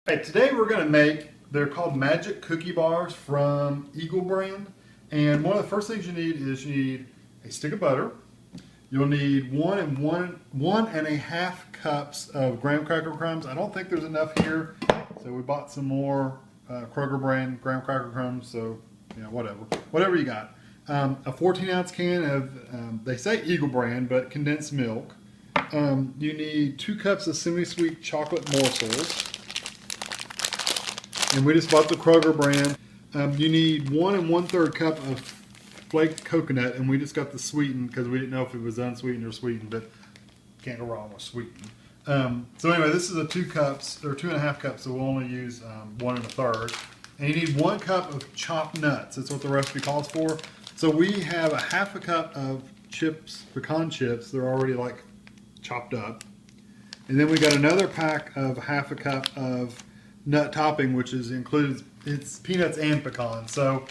Hey, today we're going to make, they're called Magic Cookie Bars from Eagle brand. And one of the first things you need is you need a stick of butter. You'll need one and a half cups of graham cracker crumbs. I don't think there's enough here, so we bought some more Kroger brand graham cracker crumbs. So yeah, whatever you got. A 14-ounce can of they say Eagle brand, but condensed milk. You need 2 cups of semi-sweet chocolate morsels, and we just bought the Kroger brand. You need 1 1/3 cup of flaked coconut, and we just got the sweetened because we didn't know if it was unsweetened or sweetened, but can't go wrong with sweetened. So anyway, this is a 2 cups or 2.5 cups, so we'll only use 1 1/3. And you need 1 cup of chopped nuts. That's what the recipe calls for. So we have a 1/2 cup of chips, pecan chips. They're already like chopped up. And then we got another pack of 1/2 cup of nut topping, which is included. It's peanuts and pecans. So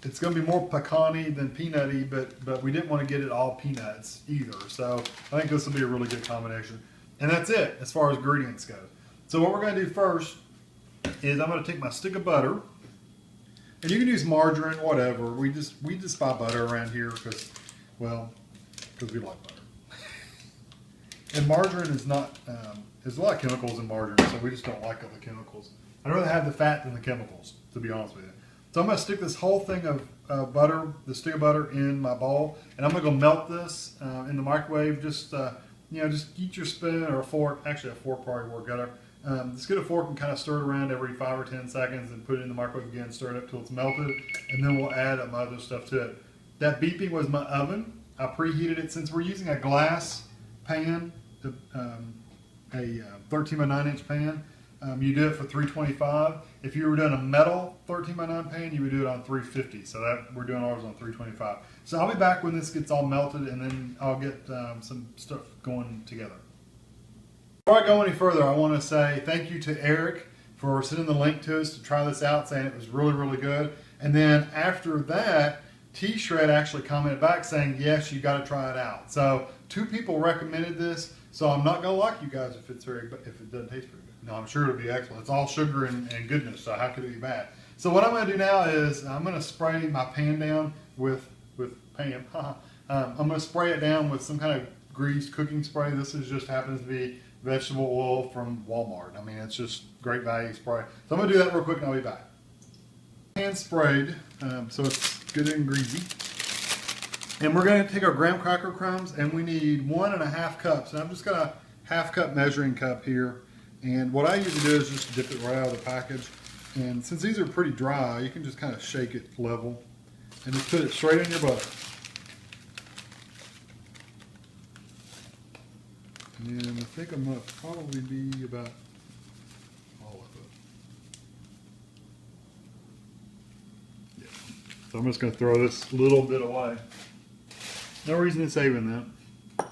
it's going to be more pecan-y than peanutty, but we didn't want to get it all peanuts either. So I think this will be a really good combination. And that's it as far as ingredients go. So what we're going to do first is I'm going to take my stick of butter, and you can use margarine, whatever. We just buy butter around here because we like butter. And margarine is not, there's a lot of chemicals in margarine, so we just don't like the chemicals. I'd rather have the fat than the chemicals, to be honest with you. So I'm going to stick this whole thing of butter, the stick of butter, in my bowl, and I'm going to go melt this in the microwave. Just eat your spoon or a fork. Actually, a fork probably work better. Just get a fork and kind of stir it around every 5 or 10 seconds and put it in the microwave again, stir it up till it's melted, and then we'll add my other stuff to it. That beeping was my oven. I preheated it. Since we're using a glass pan, a 13 by 9 inch pan, you do it for 325. If you were doing a metal 13 by 9 pan, you would do it on 350. So that we're doing ours on 325. So I'll be back when this gets all melted, and then I'll get some stuff going together. Before I go any further, I want to say thank you to Eric for sending the link to us to try this out, saying it was really, really good. And then after that, T-Shred actually commented back saying, yes, you got to try it out. So 2 people recommended this, so I'm not going to like you guys if it doesn't taste very good. No, I'm sure it'll be excellent. It's all sugar and goodness, so how could it be bad? So what I'm going to do now is I'm going to spray my pan down with pan. I'm going to spray it down with some kind of greased cooking spray. This just happens to be vegetable oil from Walmart. I mean, it's just great value spray. So I'm going to do that real quick and I'll be back. Pan sprayed, so it's good and greasy. And we're going to take our graham cracker crumbs, and we need 1 1/2 cups. And I've just got a 1/2 cup measuring cup here. And what I usually do is just dip it right out of the package. And since these are pretty dry, you can just kind of shake it level and just put it straight in your butter. And I think I'm going to probably be about all of it. Yeah. So I'm just going to throw this little bit away. No reason in saving that.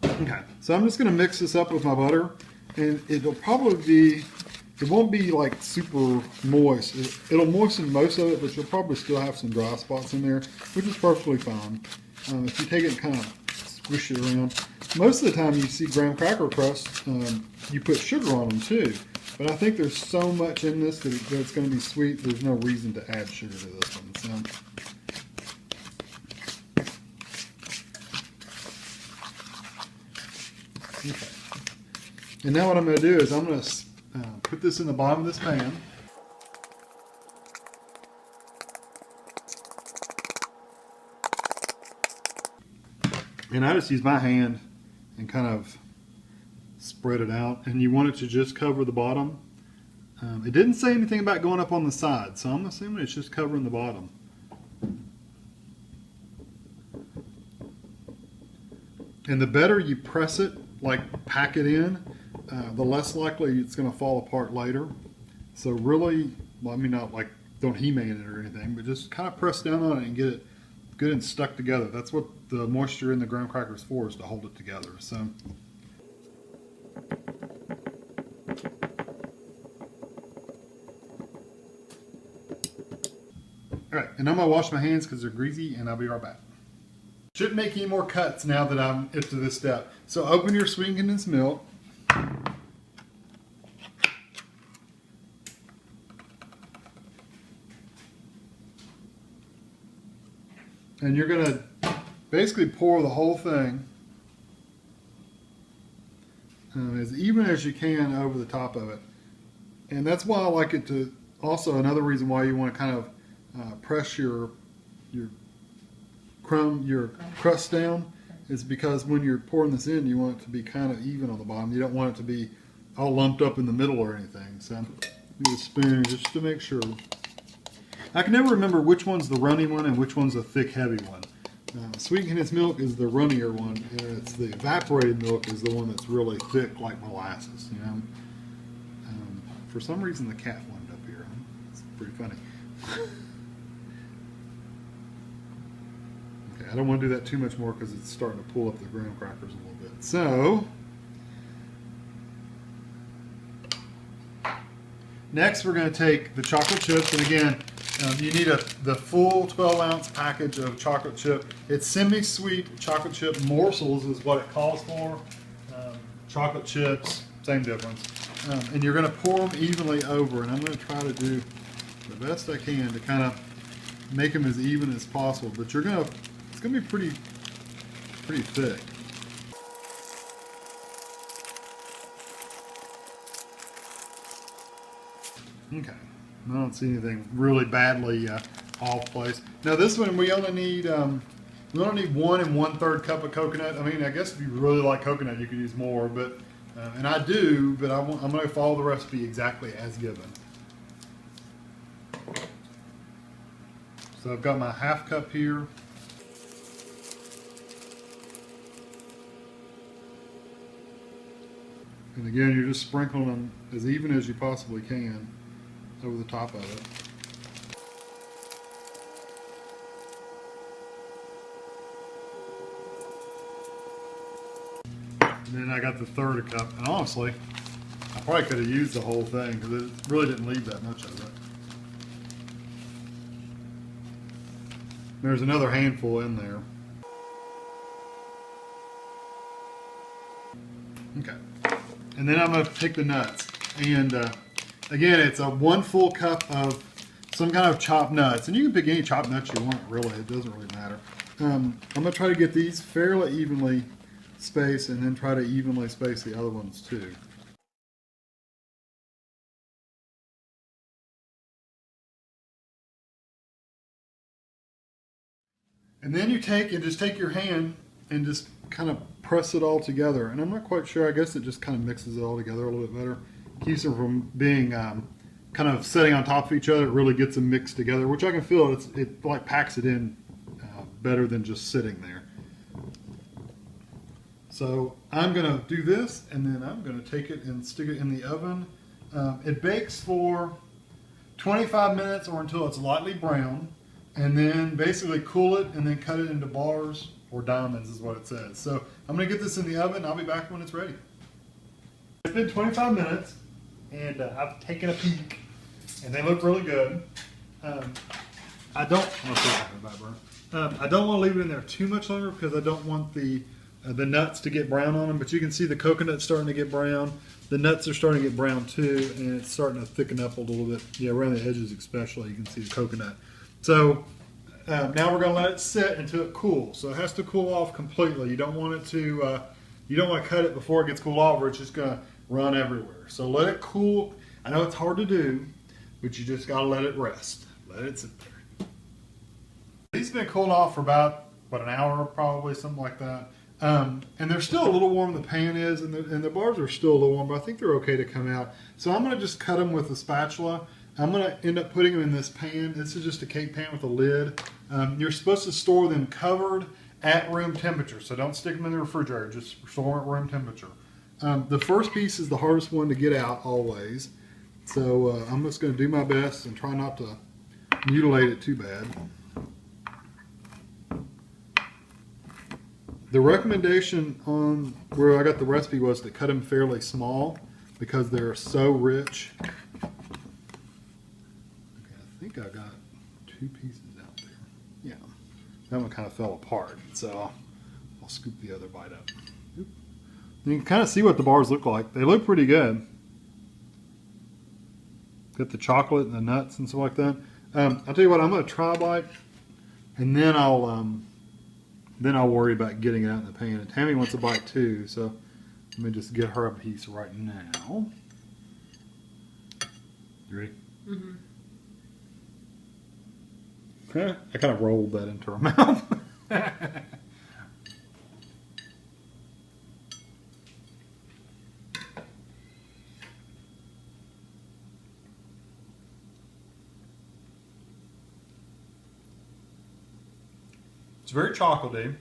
Okay, so I'm just going to mix this up with my butter, and it'll probably be, it won't be like super moist. It'll moisten most of it, but you'll probably still have some dry spots in there, which is perfectly fine. If you take it and kind of squish it around. Most of the time you see graham cracker crust, you put sugar on them too. But I think there's so much in this that it's going to be sweet, there's no reason to add sugar to this one. So. Okay. And now what I'm going to do is I'm going to put this in the bottom of this pan. And I just use my hand and kind of spread it out. And you want it to just cover the bottom. It didn't say anything about going up on the side, so I'm assuming it's just covering the bottom. And the better you press it, like pack it in, the less likely it's going to fall apart later. So really, well, I mean, not like don't He-Man it or anything, but just kind of press down on it and get it good and stuck together. That's what the moisture in the graham crackers for, is to hold it together. So. Alright, and I'm going to wash my hands because they're greasy, and I'll be right back. Shouldn't make any more cuts now that I'm up to this step. So open your sweetened condensed milk. And you're going to basically pour the whole thing as even as you can over the top of it. And that's why I like it to, also another reason why you want to kind of press your crust down is because when you're pouring this in, you want it to be kind of even on the bottom. You don't want it to be all lumped up in the middle or anything. So use a spoon just to make sure. I can never remember which one's the runny one and which one's the thick, heavy one. Sweet condensed milk is the runnier one, and it's the evaporated milk is the one that's really thick, like molasses. You know. For some reason, the cat wound up here. It's pretty funny. Okay, I don't want to do that too much more because it's starting to pull up the graham crackers a little bit. So, next we're going to take the chocolate chips, and again, you need the full 12-ounce package of chocolate chip. It's semi-sweet chocolate chip morsels is what it calls for. Chocolate chips, same difference. And you're going to pour them evenly over, and I'm going to try to do the best I can to kind of make them as even as possible. But it's going to be pretty thick. Okay. I don't see anything really badly off place. Now this one we only need 1 1/3 cup of coconut. I mean, I guess if you really like coconut, you could use more, but and I do, but I'm going to follow the recipe exactly as given. So I've got my 1/2 cup here. And again, you're just sprinkling them as even as you possibly can over the top of it. And then I got the 1/3 cup, and honestly, I probably could have used the whole thing because it really didn't leave that much of it. There's another handful in there. Okay, and then I'm going to pick the nuts, and again, it's a 1 full cup of some kind of chopped nuts, and you can pick any chopped nuts you want. Really, it doesn't really matter. I'm going to try to get these fairly evenly spaced, and then try to evenly space the other ones too. And then you take your hand and just kind of press it all together. And I'm not quite sure. I guess it just kind of mixes it all together a little bit better. Keeps them from being kind of sitting on top of each other. It really gets them mixed together, which I can feel it like packs it in better than just sitting there. So I'm going to do this, and then I'm going to take it and stick it in the oven. It bakes for 25 minutes or until it's lightly brown, and then basically cool it and then cut it into bars or diamonds is what it says. So I'm going to get this in the oven. I'll be back when it's ready. It's been 25 minutes, and I've taken a peek, and they look really good. I don't want to leave it in there too much longer because I don't want the nuts to get brown on them, but you can see the coconut starting to get brown. The nuts are starting to get brown too, and it's starting to thicken up a little bit. Yeah, around the edges especially, you can see the coconut. So now we're going to let it sit until it cools. So it has to cool off completely. You don't want it to, you don't want to cut it before it gets cooled off, or it's just going to run everywhere. So let it cool. I know it's hard to do, but you just got to let it rest. Let it sit there. These have been cooled off for about, an hour probably, something like that. And they're still a little warm, the pan is, and the bars are still a little warm, but I think they're okay to come out. So I'm going to just cut them with a spatula. I'm going to end up putting them in this pan. This is just a cake pan with a lid. You're supposed to store them covered at room temperature, so don't stick them in the refrigerator, just store them at room temperature. The first piece is the hardest one to get out always, so I'm just going to do my best and try not to mutilate it too bad. The recommendation on where I got the recipe was to cut them fairly small because they're so rich. Okay, I think I got 2 pieces out there. Yeah, that one kind of fell apart, so I'll scoop the other bite up. Oop. You can kind of see what the bars look like. They look pretty good. Got the chocolate and the nuts and stuff like that. I'll tell you what, I'm going to try a bite. and then I'll worry about getting it out in the pan. And Tammy wants a bite too, so let me just get her a piece right now. You ready? Mm-hmm. I kind of rolled that into her mouth. It's very chocolatey.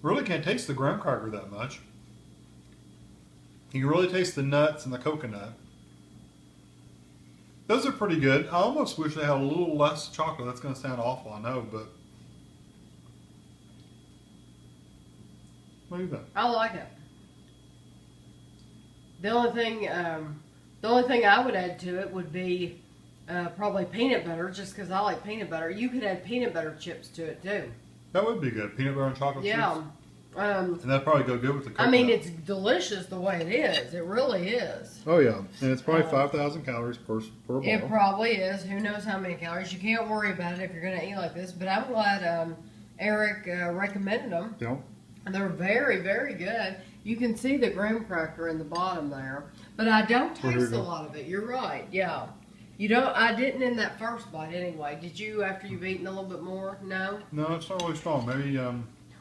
Really can't taste the graham cracker that much. You can really taste the nuts and the coconut. Those are pretty good. I almost wish they had a little less chocolate. That's going to sound awful, I know, but what do you think? I like it. The only thing I would add to it would be probably peanut butter, just because I like peanut butter. You could add peanut butter chips to it too. That would be good. Peanut butter and chocolate Yeah. chips. And that'd probably go good with the coconut. I mean, it's delicious the way it is. It really is. Oh, yeah. And it's probably 5,000 calories per bottle. It probably is. Who knows how many calories. You can't worry about it if you're going to eat like this. But I'm glad Eric recommended them. Yeah. And they're very, very good. You can see the graham cracker in the bottom there. But I don't taste a lot of it. You're right. Yeah. You don't. I didn't in that first bite anyway. Did you after you've eaten a little bit more? No? No, it's not really strong. Maybe...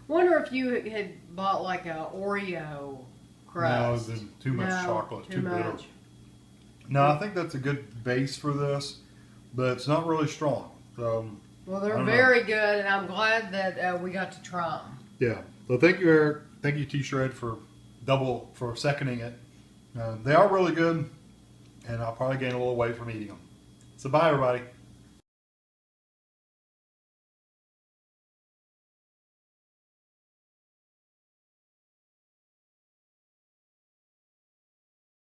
Wonder if you had bought like a Oreo crust. No, then too much chocolate, too bitter. much. No, I think that's a good base for this, but it's not really strong. So, Well, they're very good, and I'm glad that we got to try them. yeah. So thank you, Eric. Thank you, T-Shred, for seconding it. They are really good, and I'll probably gain a little weight from eating them. So bye, everybody.